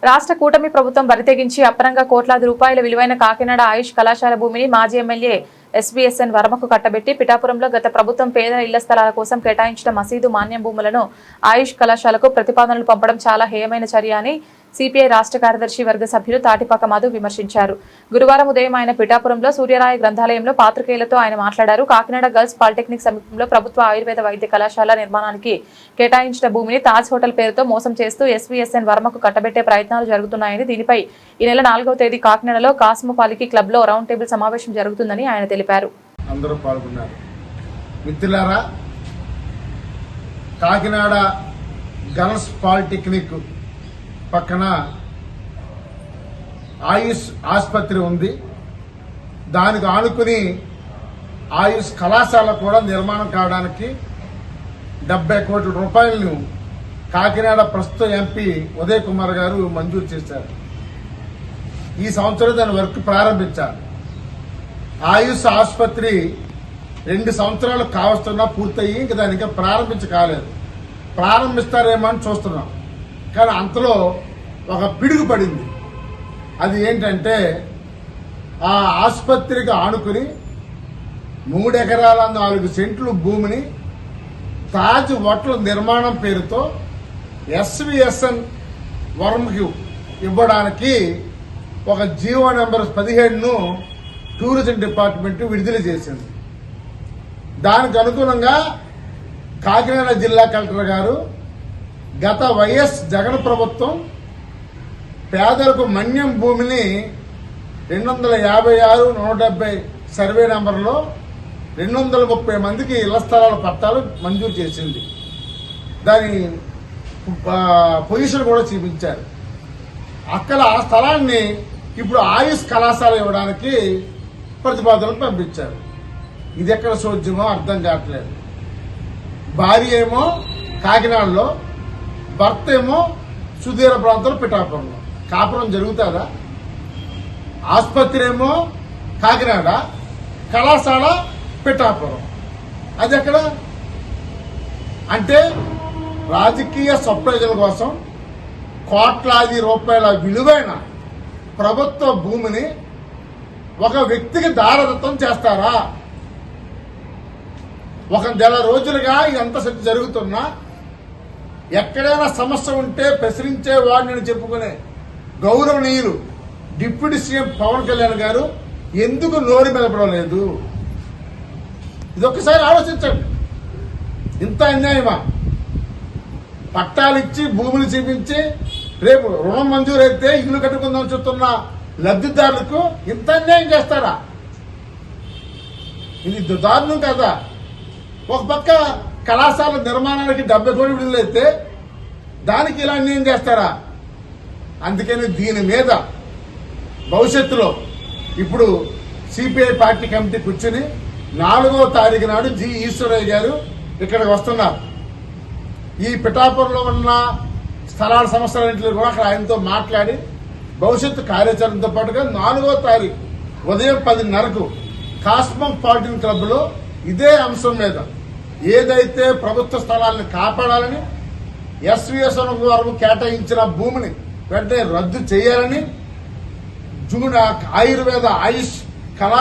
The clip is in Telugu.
రాష్ట్ర కూటమి ప్రభుత్వం బరితెగించి అప్పనంగా కోట్లాది రూపాయల విలువైన కాకినాడ ఆయుష్ కళాశాల భూమిని మాజీ ఎమ్మెల్యే ఎస్వీఎస్ఎన్ వర్మకు కట్టబెట్టి పిఠాపురంలో గత ప్రభుత్వం పేదల ఇళ్ల స్థలాల కోసం కేటాయించిన మసీదు మాన్యం భూములను ఆయుష్ కళాశాలకు ప్రతిపాదనలు పంపడం చాలా హేయమైన చర్య అని సిపిఐ రాష్ట్ర కార్యదర్శి వర్గ సభ్యులు తాటిపాక మధు విమర్శించారు. గురువారం ఉదయం ఆయన పిఠాపురంలో సూర్యరాయ గ్రంథాలయంలో పాత్రికేయులతో ఆయన మాట్లాడారు. కాకినాడ గర్ల్స్ పాలిటెక్నిక్ సమీపంలో ప్రభుత్వ ఆయుర్వేద వైద్య కళాశాల నిర్మాణానికి కేటాయించిన భూమిని తాజ్ హోటల్ పేరుతో మోసం చేస్తూ ఎస్వీఎస్ఎన్ వర్మకు కట్టబెట్టే ప్రయత్నాలు జరుగుతున్నాయని, దీనిపై ఈ నెల 4వ తేదీ కాకినాడలో కాస్మోపాలిటీ క్లబ్ లో రౌండ్ టేబుల్ సమావేశం జరుగుతుందని ఆయన తెలిపారు. అందరూ పాల్గొన్నారు. మిత్రులారా, కాకినాడ గర్ల్స్ పాలిటెక్నిక్ పక్కన ఆయుష్ ఆసుపత్రి ఉంది. దానికి ఆనుకుని ఆయుష్ కళాశాల కూడా నిర్మాణం కావడానికి 70 కోట్ల రూపాయలను కాకినాడ ప్రస్తుత ఎంపీ ఉదయ్ కుమార్ గారు మంజూరు చేశారు. ఈ సంవత్సరం దాని వర్క్ ప్రారంభించారు. ఆయుష్ ఆసుపత్రి 2 సంవత్సరాలు కావస్తున్నా పూర్తయి ఇంక దాని ఇంకా కాలేదు. ప్రారంభిస్తారేమో అని చూస్తున్నాం. కానీ అంతలో ఒక పిడుగు పడింది. అది ఏంటంటే, ఆ ఆసుపత్రికి ఆనుకుని 3 ఎకరాల 4 సెంట్లు భూమిని తాజ్ హోటల్ నిర్మాణం పేరుతో ఎస్వీఎస్ఎన్ వర్మకి ఇవ్వడానికి ఒక జీవో నెంబర్ 17ను టూరిజం డిపార్ట్మెంట్ విడుదల చేసింది. దానికి అనుగుణంగా కాకినాడ జిల్లా కలెక్టర్ గారు గత వైఎస్ జగన్ ప్రభుత్వం పేదలకు మన్యం భూమిని 256, 170 సర్వే నెంబర్లో 230 మందికి ఇళ్ల స్థలాల పట్టాలు మంజూరు చేసింది. దాని పొజిషన్ కూడా చూపించారు. అక్కడ ఆ స్థలాన్ని ఇప్పుడు ఆయుష్ కళాశాల ఇవ్వడానికి ప్రతిపాదనలు పంపించారు. ఇది ఎక్కడ సోద్యమో అర్థం కావట్లేదు. భార్య ఏమో కాకినాడలో, భర్త ఏమో సుదూర ప్రాంతంలో పిఠాపురంలో. కాపురం జరుగుతుందా? ఆసుపత్రి ఏమో కాకినాడ, కళాశాల పిఠాపురం. అది ఎక్కడ? అంటే రాజకీయ స్వప్రయోజనాల కోసం కోట్లాది రూపాయల విలువైన ప్రభుత్వ భూమిని ఒక వ్యక్తికి దారదత్తం చేస్తారా? ఒక నెల రోజులుగా ఎంత శక్తి జరుగుతున్నా ఎక్కడైనా సమస్య ఉంటే ప్రశ్నించే వాడిని చెప్పుకునే గౌరవనీయులు డిప్యూటీ సీఎం పవన్ కళ్యాణ్ గారు ఎందుకు నోరు మెదపడం లేదు? ఇదొక్కసారి ఆలోచించండి. ఇంత అన్యాయమా? పట్టాలిచ్చి భూములు చూపించి రేపు రుణం మంజూరైతే ఇల్లు కట్టుకుందాం చూస్తున్న లబ్ధిదారులకు ఇంత అన్యాయం చేస్తారా? ఇది దారుణం కదా. ఒక పక్క కళాశాల నిర్మాణానికి 70 కోట్లు విడుదలైతే దానికి ఇలా అన్యాయం చేస్తారా? అందుకని దీని మీద భవిష్యత్తులో ఇప్పుడు సిపిఐ పార్టీ కమిటీ కూర్చుని 4వ తారీఖు నాడు జి ఈశ్వరయ్య గారు ఇక్కడికి వస్తున్నారు. ఈ పిఠాపురంలో ఉన్న స్థలాల సమస్యలన్నింటిలో కూడా అక్కడ ఆయనతో మాట్లాడి భవిష్యత్తు కార్యాచరణతో పాటుగా 4వ తారీఖు ఉదయం 10:30కు కాస్మోపాలిటన్ క్లబ్ లో ఇదే అంశం మీద ఏదైతే ప్రభుత్వ స్థలాలను కాపాడాలని, ఎస్వీఎస్ఎన్ వారు కేటాయించిన భూమిని వెంటనే రద్దు చేయాలని, ఆయుర్వేద ఆయుష్ కళాశాల